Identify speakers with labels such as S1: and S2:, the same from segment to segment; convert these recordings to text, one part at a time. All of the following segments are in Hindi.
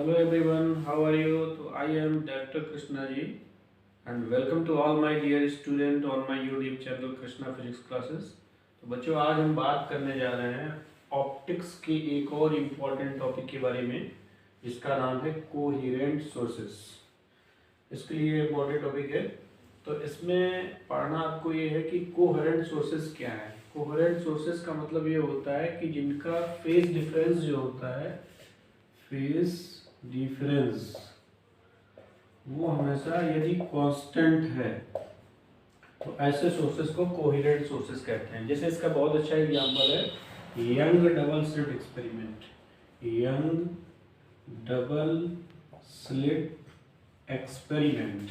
S1: Hello everyone, how are you? So I am Dr. Krishna ji and welcome to all my dear student on my YouTube channel Krishna Physics Classes। तो बच्चों आज हम बात करने जा रहे हैं ऑप्टिक्स के एक और इम्पॉर्टेंट टॉपिक के बारे में जिसका नाम है कोहेरेंट सोर्सेस। इसके लिए इम्पॉर्टेंट टॉपिक है। तो इसमें पढ़ना आपको ये है कि कोहेरेंट सोर्सेस क्या है। कोहेरेंट सोर्सेस का मतलब ये होता है कि जिनका फेज डिफरेंस जो होता है, फेज डिफरेंस वो हमेशा यदि कांस्टेंट है तो ऐसे सोर्सेस को कोहेरेंट सोर्सेस कहते हैं। जैसे इसका बहुत अच्छा एग्जांपल है Young double slit experiment. Young double slit experiment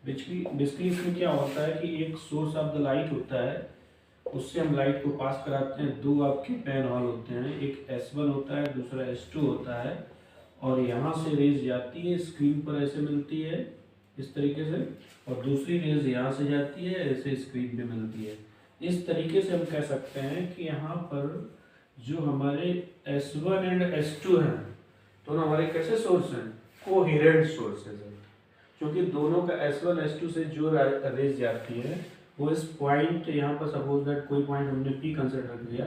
S1: basically इसमें क्या होता है कि एक सोर्स ऑफ द लाइट होता है, उससे हम लाइट को पास कराते हैं। दो आपके पेन हॉल होते हैं, एक S1 होता है, दूसरा S2 होता है, और यहाँ से रेज जाती है, स्क्रीन पर ऐसे मिलती है इस तरीके से, और दूसरी रेज यहाँ से जाती है, ऐसे स्क्रीन पे मिलती है। इस तरीके से हम कह सकते हैं कि यहाँ पर जो हमारे S1 एंड S2 हैं दोनों हमारे कैसे सोर्स हैं, कोहेरेंट सोर्सेज हैं, क्योंकि दोनों का S1 S2 से जो रेज जाती है वो इस पॉइंट, यहाँ पर सपोज दैट कोई पॉइंट हमने P कंसिडर किया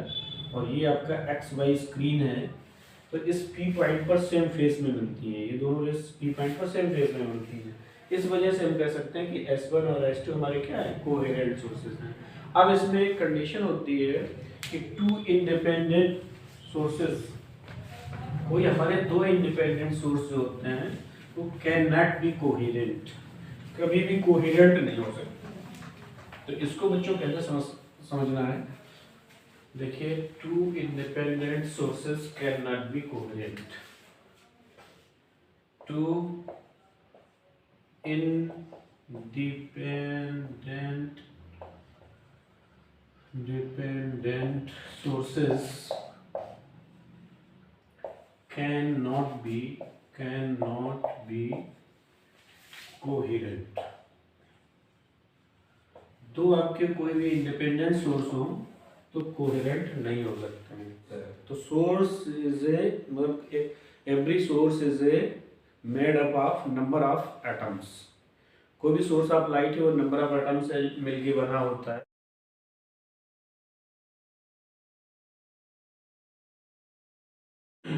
S1: और ये आपका XY स्क्रीन है, तो इस P पॉइंट पर सेम फेस में मिलती है। ये दोनों रेस P पॉइंट पर सेम फेस में मिलती है। इस वजह से हम कह सकते हैं कि S1 और S2 हमारे क्या है, कोहेरेंट सोर्सेज हैं। अब इसमें एक कंडीशन होती है कि टू इंडिपेंडेंट सोर्सेज, कोई हमारे दो इंडिपेंडेंट सोर्स जो होते हैं वो कैन नॉट बी कोहेरेंट, कभी भी कोहेरेंट नहीं हो सकते। तो इसको बच्चों कैसे समझना है, देखिए two independent sources cannot be coherent. Two independent sources cannot be coherent। दो आपके कोई भी इंडिपेंडेंट सोर्स हो तो कोहेरेंट नहीं हो सकते हैं। तो सोर्स इज ए मतलब every source is a made up of number of atoms. कोई भी सोर्स ऑफ लाइट है वो नंबर ऑफ एटम्स से मिलके बना होता है।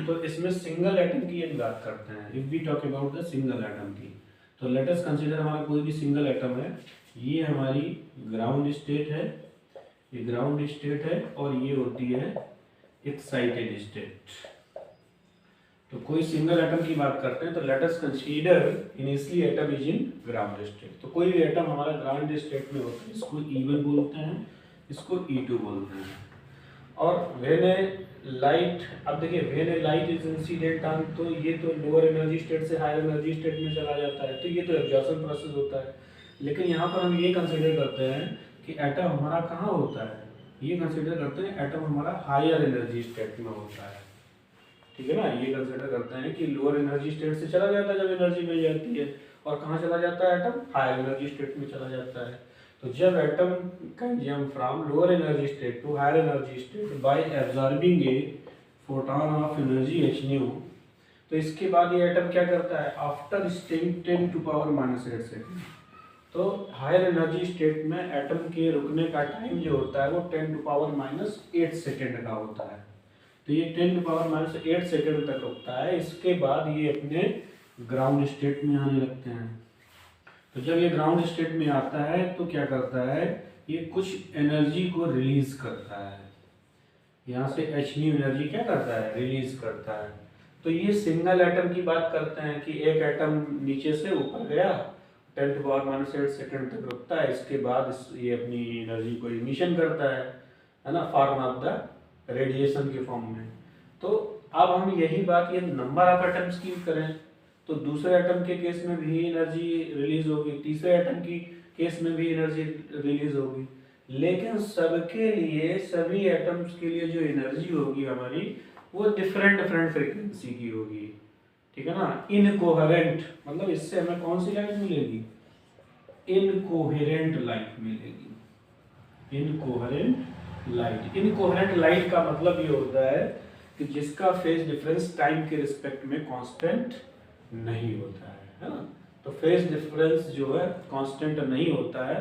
S1: तो इसमें सिंगल एटम की हम बात करते हैं, if we talk about the single atom की। तो लेट अस कंसीडर हमारा कोई भी सिंगल एटम है, ये हमारी ग्राउंड स्टेट है, ये ग्राउंड स्टेट है, और ये होती है एक्साइटेड स्टेट। तो कोई सिंगल एटम की बात करते हैं तो let us consider initially atom is in ground state. तो कोई भी एटम हमारा ग्राउंड स्टेट में होता है, इसको E1 बोलते हैं, इसको E2 बोलते हैं। और व्हेन ए लाइट, अब देखिए when A light is incident on, तो ये तो लोअर एनर्जी स्टेट से हायर एनर्जी स्टेट में चला जाता है, तो ये तो एब्जॉर्प्शन प्रोसेस होता है। लेकिन यहाँ पर हम ये कंसीडर करते हैं कि एटम हमारा कहाँ होता है, ये कंसीडर करते हैं एटम हमारा हायर एनर्जी स्टेट में होता है, ठीक है ना। ये कंसीडर करते हैं कि लोअर एनर्जी स्टेट से चला जाता है जब एनर्जी मिल जाती है, और कहाँ चला जाता है एटम, हायर एनर्जी स्टेट में चला जाता है। तो जब atom can jump from lower energy state to higher energy state by absorbing a photon of energy hν, तो इसके बाद ये एटम क्या करता है, आफ्टर स्टेइंग 10⁻⁻⁸ सेकेंड, तो हायर एनर्जी स्टेट में एटम के रुकने का टाइम जो होता है वो 10⁻⁸ सेकेंड का होता है। तो ये 10⁻⁸ सेकेंड तक रुकता है। इसके बाद ये अपने ग्राउंड स्टेट में आने लगते हैं। तो जब ये ग्राउंड स्टेट में आता है तो क्या करता है, ये कुछ एनर्जी को रिलीज करता है, यहाँ से hν एनर्जी क्या करता है, रिलीज करता है। तो ये सिंगल एटम की बात करते हैं कि एक एटम नीचे से ऊपर गया, 10⁻⁸ सेकेंड तक रुकता है, इसके बाद ये अपनी एनर्जी को इमिशन करता है ना, फॉर्म ऑफ द रेडिएशन के फॉर्म में। तो अब हम यही बात ये नंबर ऑफ एटम्स की करें तो दूसरे एटम के केस में भी एनर्जी रिलीज होगी, तीसरे एटम की केस में भी एनर्जी रिलीज होगी, लेकिन सबके लिए, सभी एटम्स के लिए जो एनर्जी होगी हमारी वो डिफरेंट फ्रीक्वेंसी की होगी, ठीक है ना। इनकोहेरेंट मतलब इससे हमें कौन सी लाइट मिलेगी, इनकोहेरेंट लाइट मिलेगी। इनकोहेरेंट लाइट का मतलब ये होता है कि जिसका फेज डिफरेंस टाइम के रिस्पेक्ट में कांस्टेंट नहीं होता है ना। तो फेज डिफरेंस जो है कांस्टेंट नहीं होता है,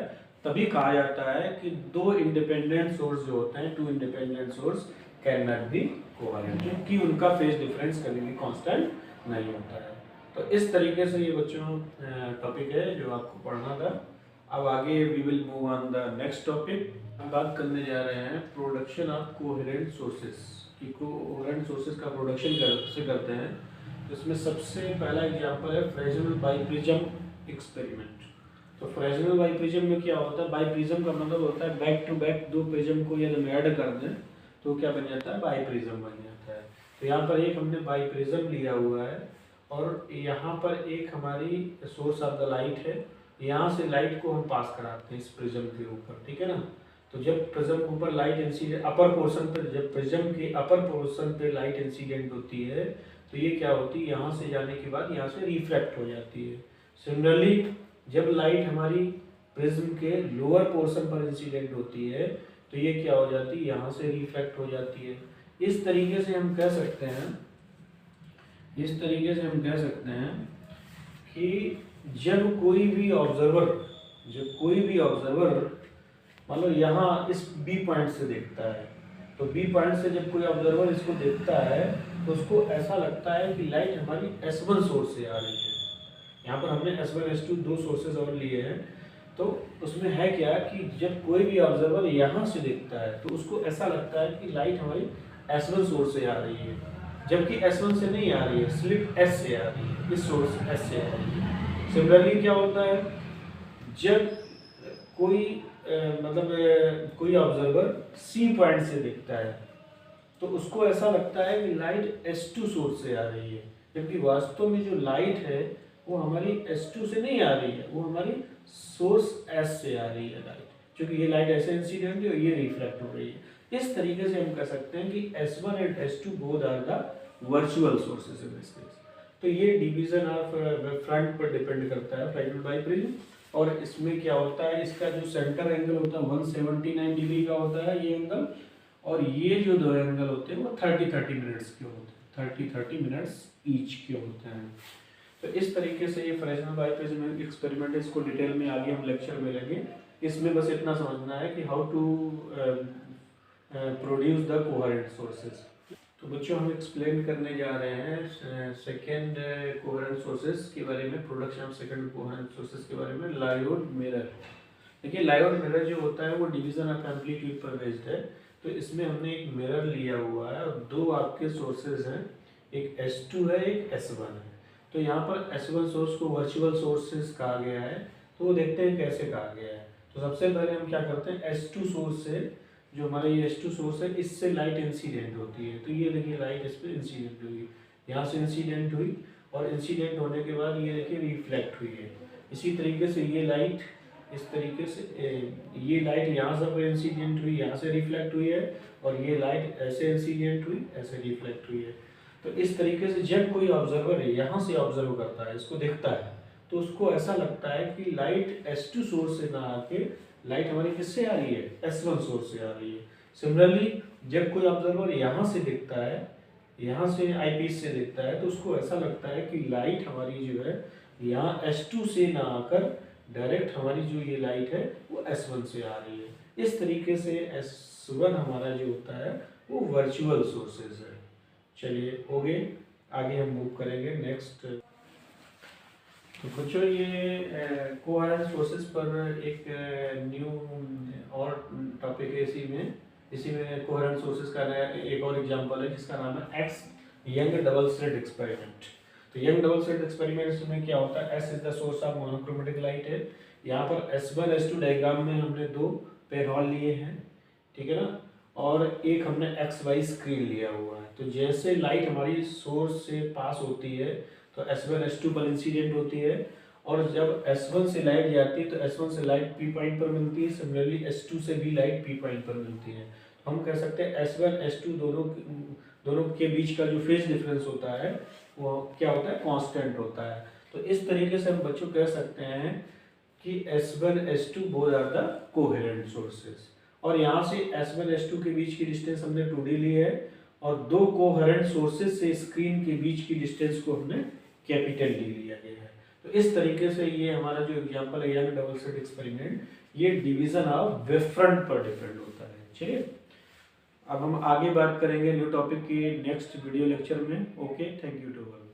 S1: तभी कहा जाता है कि दो इंडिपेंडेंट सोर्स जो होते हैं, two independent source cannot be coherent, क्योंकि उनका फेज डिफरेंस कभी भी कांस्टेंट नहीं होता है। तो इस तरीके से ये बच्चों टॉपिक है जो आपको पढ़ना था। अब आगे we will move on the next topic. हम बात करने जा रहे हैं प्रोडक्शन ऑफ कोहेरेंट सोर्सेस कि कोहेरेंट सोर्सेस का प्रोडक्शन कैसे करते हैं। इसमें सबसे पहला एग्जांपल है फ्रेजनल बाइप्रिज्म एक्सपेरिमेंट। तो फ्रेजनल बाइप्रिज्म में क्या होता है, बाइप्रिज्म का मतलब होता है बैक टू बैक दो प्रिज्म को यदि हम ऐड कर दें तो क्या बन जाता है, बाइप्रिज्म बन जाता है। तो यहाँ पर एक हमने बाइप्रिज्म लिया हुआ है और यहाँ पर एक हमारी सोर्स ऑफ द लाइट है, यहाँ से लाइट को हम पास कराते हैं इस प्रिज्म के ऊपर, ठीक है ना। तो जब प्रिज्म के ऊपर लाइट इंसिडेंट अपर पोर्शन पर, जब प्रिज्म के अपर पोर्शन पे लाइट इंसिडेंट होती है तो ये क्या होती है, यहाँ से जाने के बाद यहाँ से रिफ्लेक्ट हो जाती है। सिमिलरली जब लाइट हमारी प्रिज्म के लोअर पोर्शन पर इंसिडेंट होती है तो ये क्या हो जाती है, यहाँ से रिफ्लेक्ट हो जाती है। इस तरीके से हम कह सकते हैं कि जब कोई भी ऑब्जर्वर मान लो यहाँ इस बी पॉइंट से देखता है, तो बी पॉइंट से जब कोई ऑब्जर्वर इसको देखता है तो उसको ऐसा लगता है कि लाइट हमारी S1 सोर्स से आ रही है। यहाँ पर हमने S1 S2 दो सोर्सेज और लिए हैं। तो उसमें है क्या कि जब कोई भी ऑब्जर्वर यहाँ से देखता है तो उसको ऐसा लगता है कि लाइट हमारी S1 सोर्स से आ रही है, जबकि S1 से नहीं आ रही है, सिर्फ S से आ रही है, इस सोर्स S से आ रही है। सिमिलरली क्या होता है, जब कोई कोई ऑब्जर्वर सी पॉइंट से देखता है तो उसको ऐसा लगता है कि लाइट S2 सोर्स से आ रही है, जबकि वास्तव में जो लाइट है वो हमारी S2 से नहीं आ रही है, वो हमारी सोर्स S से आ रही है लाइट, क्योंकि ये लाइट ऐसे इंसिडेंट है और ये रिफ्लेक्ट हो रही है। इस तरीके से हम कह सकते हैं कि S1 and S2 both are the virtual sources in this case. तो ये डिवीजन ऑफ फ्रंट पर डिपेंड करता है फ्रेजनल बाइप्रिज्म। और इसमें क्या होता है, इसका जो सेंटर एंगल होता है 179 डिग्री का होता है ये एंगल, और ये जो दो एंगल होते हैं वो 30-30 मिनट्स के होते हैं, 30-30 मिनट्स ईच के होते हैं। तो इस तरीके से ये फ्रेजनल बाइप्रिज्म एक्सपेरिमेंट, इसको डिटेल में आगे हम लेक्चर में लेंगे। इसमें बस इतना समझना है कि how to produce the coherent sources. तो बच्चों हम एक्सप्लेन करने जा रहे हैं सेकेंड कोहेरेंट सोर्सेज के बारे में, production of second coherent sources के बारे में, लायोड मिरर। देखिए लायोड मिरर जो होता है वो डिवीजन ऑफ एम्पलीट्यूड पर बेस्ड है। तो इसमें हमने एक मिरर लिया हुआ है और दो आपके सोर्सेज हैं, एक S2 है एक S1 है। तो यहाँ पर S1 सोर्स को वर्चुअल सोर्सेज कहा गया है, तो वो देखते हैं कैसे कहा गया है। तो सबसे पहले हम क्या करते हैं, S2 सोर्स से, जो हमारा ये S2 सोर्स है, इससे लाइट इंसिडेंट होती है। तो ये देखिए लाइट इस पर इंसिडेंट हुई, यहाँ से इंसिडेंट हुई और इंसिडेंट होने के बाद ये देखिए रिफ्लेक्ट हुई है। इसी तरीके से ये लाइट इस तरीके से, ये लाइट यहाँ से इंसिडेंट हुई, यहाँ से रिफ्लेक्ट हुई है, और ये लाइट ऐसे इंसिडेंट हुई, ऐसे रिफ्लेक्ट हुई है। तो इस तरीके से जब कोई ऑब्जर्वर है यहाँ से ऑब्जर्व करता है, इसको देखता है, तो उसको ऐसा लगता है कि लाइट S2 सोर्स से ना आके लाइट हमारी किससे आ रही है, S1 सोर्स से आ रही है। सिमिलरली जब कोई ऑब्जर्वर यहाँ से देखता है, यहाँ से आईपीस से देखता है, तो उसको ऐसा लगता है कि लाइट हमारी जो है यहाँ S2 से ना आकर डायरेक्ट हमारी जो ये लाइट है वो S1 से आ रही है। इस तरीके से S1 हमारा जो होता है वो वर्चुअल सोर्सेज है। चलिए हो गए, आगे हम मूव करेंगे नेक्स्ट। तो बच्चों ये कोहेरेंट सोर्सेज पर एक न्यू और टॉपिक है, इसी में कोहेरेंट सोर्सेज का नया एक और एग्जांपल है जिसका नाम है x young double slit experiment. तो यंग डबल स्लिट एक्सपेरिमेंट में क्या होता है, S is the source of monochromatic light है। यहाँ पर S1 S2 डायग्राम में हमने दो पेन हॉल लिए हैं, ठीक है ना, और एक हमने XY स्क्रीन लिया हुआ है। तो जैसे लाइट हमारी सोर्स से पास होती है तो S1 S2 पर इंसिडेंट होती है, और जब S1 से लाइट जाती है तो S1 से लाइट P पॉइंट पर मिलती है, सिमिलरली S2 से भी लाइट P पॉइंट पर मिलती है। हम कह सकते हैं S1 S2 दोनों के बीच का जो फेज डिफरेंस होता है वो क्या होता है, कांस्टेंट होता है। तो इस तरीके से हम बच्चों कह सकते हैं कि S1 S2 both are the coherent sources. और यहाँ से S1 S2 के बीच की डिस्टेंस हमने 2D ली है, और दो कोहेरेंट सोर्सेज से स्क्रीन के बीच की डिस्टेंस को हमने कैपिटल डी लिया गया है। तो इस तरीके से ये हमारा जो एग्जांपल है यंग डबल स्लिट एक्सपेरिमेंट, ये डिवीजन ऑफ वेवफ्रंट पर डिपेंड होता है। चलिए अब हम आगे बात करेंगे न्यू टॉपिक के नेक्स्ट वीडियो लेक्चर में। Okay, thank you to all.